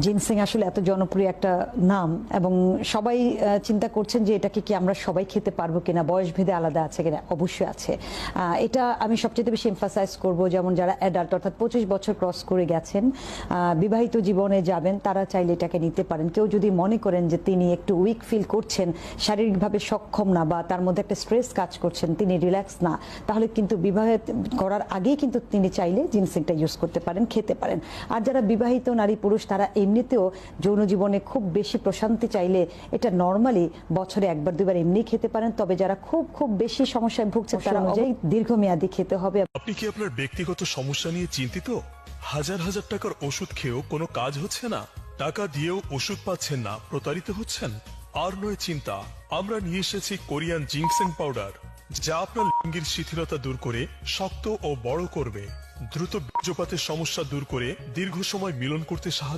Ginseng আসলে এত জনপ্রিয় একটা নাম এবং সবাই চিন্তা করছেন যে এটাকে কি আমরা সবাই খেতে পারবো কিনা, বয়স ভেদে আলাদা আছে কিনা। অবশ্যই আছে। এটা আমি সবচেয়ে বেশি এমফাসাইজ করব যেমন যারা অ্যাডাল্ট অর্থাৎ 25 বছর ক্রস করে গেছেন, বিবাহিত জীবনে যাবেন, তারা চাইলে এটাকে নিতে পারেন। কেউ যদি মনে করেন যে তিনি একটু উইক ফিল করছেন, শারীরিকভাবে সক্ষম না বা তার মধ্যে একটা স্ট্রেস কাজ করছেন, তিনি রিল্যাক্স না, তাহলে কিন্তু বিবাহ করার আগেই কিন্তু তিনি চাইলে জিনসিংটা ইউজ করতে পারেন, খেতে পারেন। আর যারা বিবাহিত নারী পুরুষ তারা এমনিতেও যৌন জীবনে খুব বেশি প্রশান্তি চাইলে এটা নরমালি বছরে একবার দুবার এমনি খেতে পারেন। তবে যারা খুব খুব বেশি সমস্যায় ভুগছেন তারা অনুযায়ী দীর্ঘমেয়াদী খেতে হবে। আপনি কি আপনার ব্যক্তিগত সমস্যা নিয়ে চিন্তিত? হাজার হাজার টাকার ওষুধ খেয়েও কোনো কাজ হচ্ছে না? টাকা দিয়েও ওষুধ পাচ্ছেন না, প্রতারিত হচ্ছেন? আর নয় চিন্তা, আমরা নিয়ে এসেছি কোরিয়ান জিনসেং পাউডার, যা আপনার লিঙ্গের শিথিলতা দূর করে শক্ত ও বড় করবে, দ্রুত বীর্যপাতের সমস্যা দূর করে দীর্ঘ সময় মিলন করতে সাহায্য